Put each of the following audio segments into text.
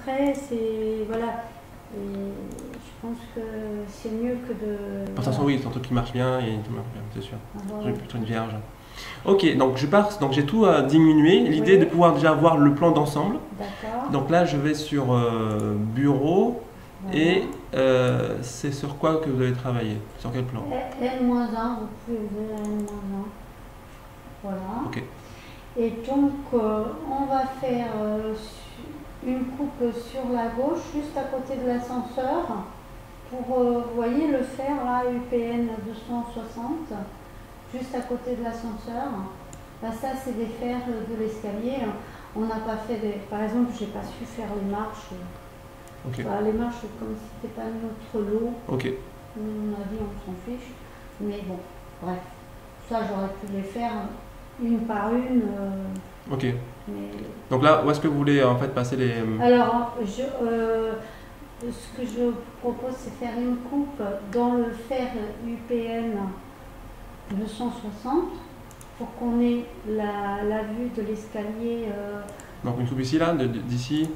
après, c'est... Voilà. Et je pense que c'est mieux que de... De toute façon, oui, c'est un truc qui marche bien et tout marche bien, c'est sûr. Voilà. J'ai plutôt une vierge. Ok, donc je pars, donc j'ai tout diminué. L'idée de pouvoir déjà voir le plan d'ensemble. D'accord. Donc là, je vais sur bureau Voilà. et c'est sur quoi que vous allez travailler? Sur quel plan? N-1, vous pouvez ouvrir N-1. Voilà. Ok. Et donc, on va faire une coupe sur la gauche, juste à côté de l'ascenseur, pour, vous voyez, le fer, là, UPN 260, juste à côté de l'ascenseur. Ben, ça, c'est des fers de l'escalier. On n'a pas fait des... Par exemple, j'ai pas su faire les marches. Ok. Ben, les marches, comme c'était pas notre lot, Ok. on a dit on s'en fiche. Mais bon, bref. Ça, j'aurais pu les faire une par une. Ok. Mais... Donc là, où est-ce que vous voulez en fait passer les... Alors, ce que je propose, c'est faire une coupe dans le fer UPN 260 pour qu'on ait la vue de l'escalier. Donc une coupe ici, là, d'ici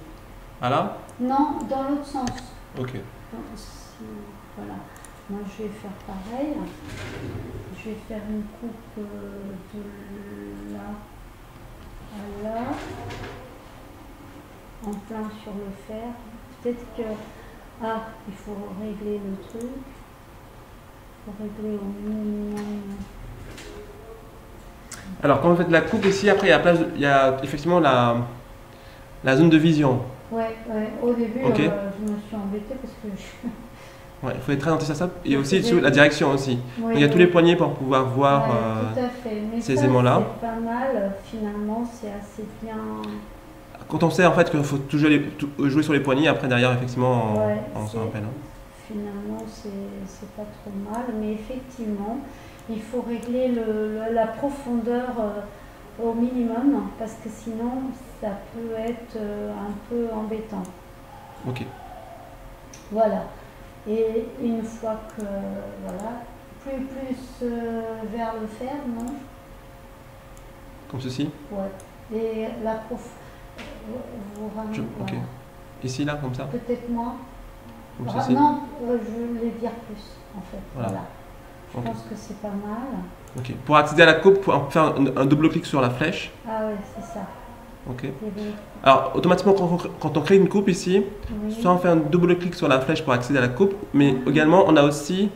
à là? Non, dans l'autre sens. Ok. Donc, voilà. Moi, je vais faire pareil. Je vais faire une coupe de là à là, en plein sur le fer. Peut-être que... Ah, il faut régler le truc. Il faut régler au minimum. Alors quand vous faites la coupe ici, après il y a effectivement la zone de vision. Ouais, au début, Ok. je me suis embêtée parce que Ouais, il faut être très attentif à ça. Et aussi sur la direction aussi. Oui, Donc il y a tous les poignets pour pouvoir voir tout à fait. Mais ces ça, aimants-là. c'est pas mal. Finalement, c'est assez bien. Quand on sait en fait qu'il faut toujours jouer sur les poignets, après derrière effectivement Ouais, on s'en rappelle. Finalement, c'est pas trop mal. Mais effectivement, il faut régler la profondeur au minimum parce que sinon, ça peut être un peu embêtant. Ok. Voilà. Et une fois que, voilà, plus vers le fer, non? Comme ceci. Ouais. Et la prof, vous ramenez. Ok. Ici là, comme ça. Peut-être moins. Comme ceci. Non, je les vire plus, en fait. Voilà. Je pense que c'est pas mal. Ok. Pour accéder à la coupe, pour faire un double clic sur la flèche. Ah ouais, c'est ça. Ok. Alors automatiquement quand on crée une coupe ici, Oui. soit on fait un double clic sur la flèche pour accéder à la coupe, mais également on a aussi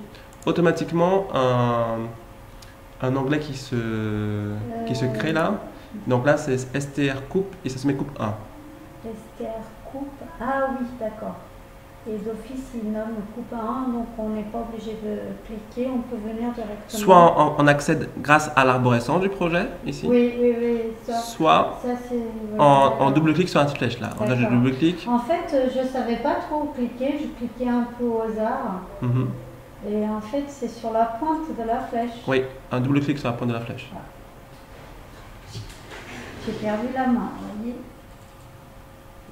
automatiquement un onglet qui se crée là. Donc là c'est STR coupe et ça se met coupe 1. STR coupe. Ah oui, d'accord. Et d'office, il nomme coupe 1, donc on n'est pas obligé de cliquer, on peut venir directement. Soit on accède grâce à l'arborescence du projet, ici. Oui. Ça, soit ça, en double clic sur la petite flèche là. Là je double clic. En fait, je ne savais pas trop où cliquer, je cliquais un peu au hasard. Et en fait, c'est sur la pointe de la flèche. Oui, un double clic sur la pointe de la flèche. Voilà. J'ai perdu la main, vous voyez.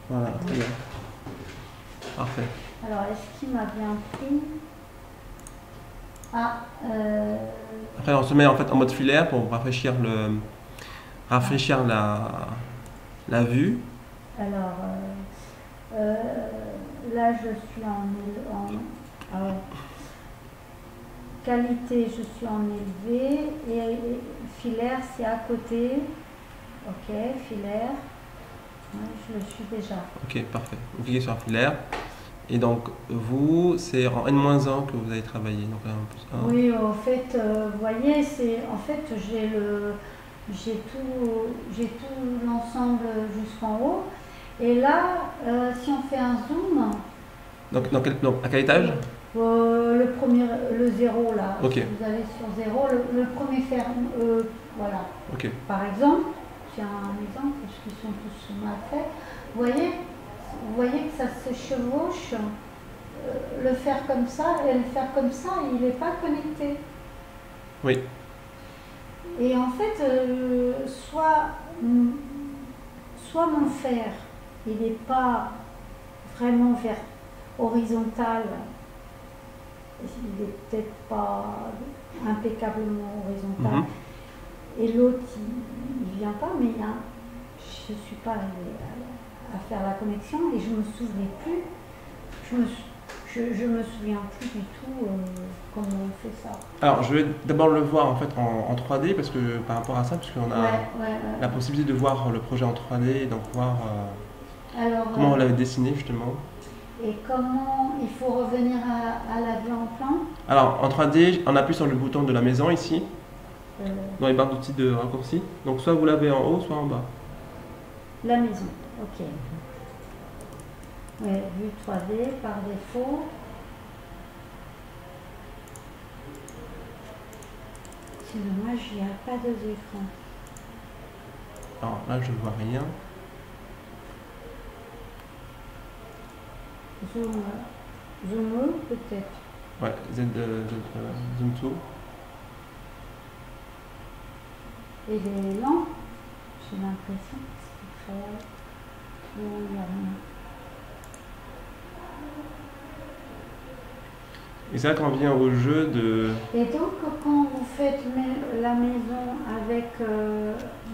Voilà, très bien. Parfait. Alors, est-ce qu'il m'a bien pris? Ah, Après, on se met en fait en mode filaire pour rafraîchir la vue. Alors, là, je suis en qualité, je suis en élevé et filaire, c'est à côté. Ok, filaire. Ouais, je le suis déjà. Ok, parfait. Vous cliquez sur filaire. Et donc, vous, c'est en N-1 que vous allez travailler. Donc, 1 + 1. Oui, en fait, vous voyez, en fait, j'ai tout l'ensemble jusqu'en haut. Et là, si on fait un zoom. Donc, à quel étage? Le 0 là. Ok. Si vous allez sur 0, le premier fer, voilà. Ok. Par exemple, j'ai un exemple parce qu'ils sont tous mal faits. Vous voyez que ça se chevauche, le faire comme ça et le faire comme ça, il n'est pas connecté. Oui. Et en fait, soit mon fer, il n'est pas vraiment horizontal, il n'est peut-être pas impeccablement horizontal, et l'autre, il ne vient pas, mais je ne suis pas arrivée à faire la connexion et je me souvenais plus. Je me souviens plus du tout comment on fait ça. Alors, je vais d'abord le voir en fait en 3D parce que par rapport à ça, parce qu'on a la possibilité de voir le projet en 3D et donc voir comment on l'avait dessiné justement. Et comment il faut revenir à la vue en plan? Alors, en 3D, on appuie sur le bouton de la maison ici, dans les barres d'outils de raccourci. Donc, soit vous l'avez en haut, soit en bas. La maison, ok. Ouais, vue 3D par défaut. C'est dommage, il n'y a pas deux écrans. Alors là, je ne vois rien. Zoom peut-être. Ouais, zoom to. Et les lampes, j'ai l'impression que c'est très... Non, il n'y a rien. Et c'est là qu'on vient au jeu de... Et donc, quand vous faites la maison avec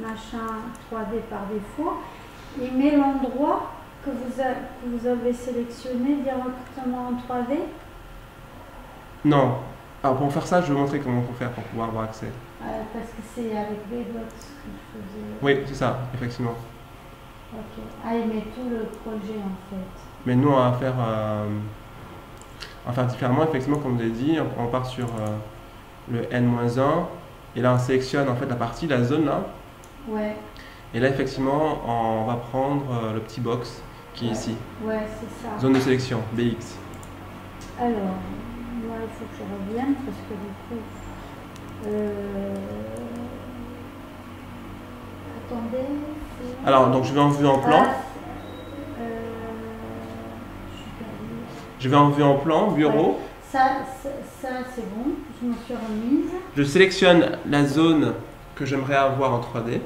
machin 3D par défaut, il met l'endroit que vous avez sélectionné directement en 3D? Non. Alors pour faire ça, je vais vous montrer comment il faut faire pour pouvoir avoir accès. Parce que c'est avec VBox que je faisais. Oui, c'est ça, effectivement. Ok. Ah, il met tout le projet en fait. Mais nous, on va faire différemment, effectivement, comme vous avez dit. On part sur le N-1 et là, on sélectionne en fait la partie, la zone là. Ouais. Et là, effectivement, on va prendre le petit box qui est ici. Ouais, c'est ça. Zone de sélection, BX. Alors, moi, il faut que je revienne parce que du coup... Attendez. Alors, donc je vais en vue en plan. Je vais en vue en plan, bureau. Ouais. Ça c'est bon, je me suis remise. Je sélectionne la zone que j'aimerais avoir en 3D. Ouais.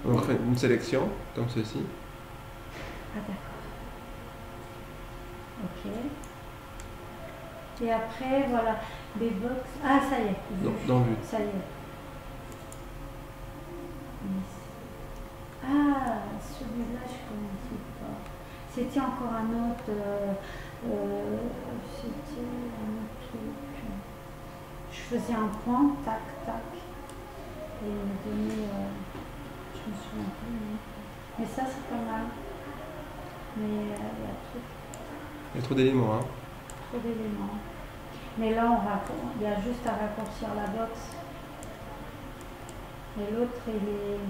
On fait une sélection, comme ceci. Ah d'accord. Ok. Et après, voilà, des box. Ah, ça y est. Dans vue. Ça y est. Ah, celui-là, je ne connaissais pas. C'était encore un autre. C'était un autre truc. Je faisais un point, tac, tac. Et il me donnait. Je me souviens plus. Mais ça, c'est pas mal. Mais il y a trop d'éléments, hein. Trop d'éléments. Mais là, il y a juste à raccourcir la box. Et l'autre, il est...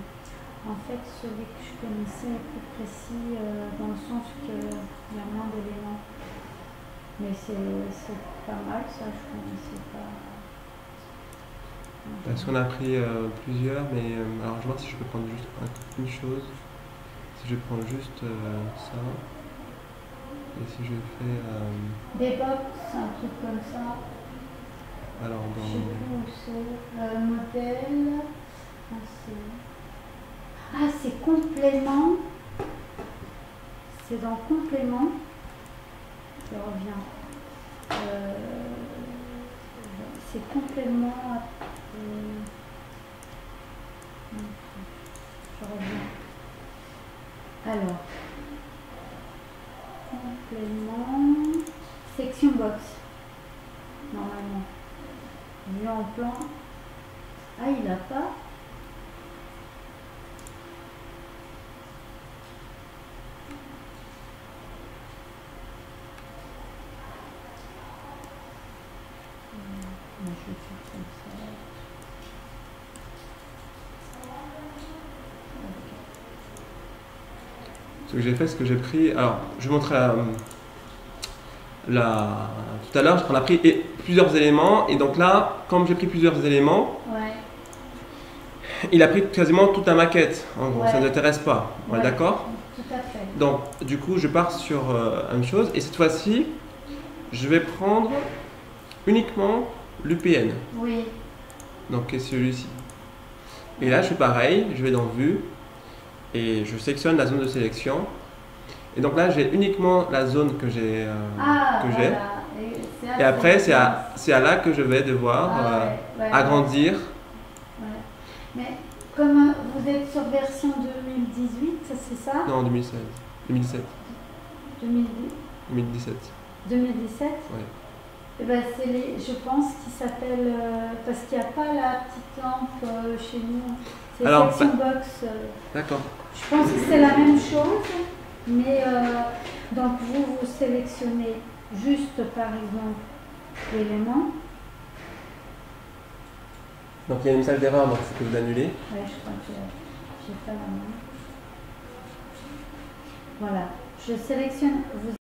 En fait, celui que je connaissais est plus précis dans le sens qu'il y a moins d'éléments. Mais c'est pas mal, ça, je connaissais pas. Parce qu'on a pris plusieurs, mais alors je vais voir si je peux prendre juste une chose. Si je prends juste ça, et si je fais... Des box, un truc comme ça. Alors dans... Je sais plus où c'est. Modèle. Ah, c'est complément. C'est dans complément. Je reviens. C'est complément. Je reviens. Alors. Complément. Section box. Normalement. Vue en plan. Ah, il n'a pas. Je vais faire comme ça. Ce que j'ai fait, c'est que j'ai pris... Alors, je vais montrer tout à l'heure, on a pris plusieurs éléments. Et donc là, comme j'ai pris plusieurs éléments, ouais. Il a pris quasiment toute la maquette. En gros, ouais. Ça ne t'intéresse pas. On est d'accord? Tout à fait. Donc, du coup, je pars sur une chose. Et cette fois-ci, je vais prendre uniquement l'UPN. Oui. Donc, c'est celui-ci. Et là, je fais pareil. Je vais dans Vue. Et je sélectionne la zone de sélection. Et donc là, j'ai uniquement la zone que j'ai. Voilà. Et après, c'est à là que je vais devoir agrandir. Ouais. Mais comme vous êtes sur version 2018, c'est ça? Non, 2016. 2017. 2017. 2017. Oui. Eh ben, je pense qu'il s'appelle, parce qu'il n'y a pas la petite lampe chez nous, c'est section box. D'accord. Je pense que c'est la même chose, mais donc vous sélectionnez juste par exemple l'élément. Donc il y a un message d'erreur, donc il faut que vous annulez. Oui, je crois que j'ai pas la main. Voilà, je sélectionne.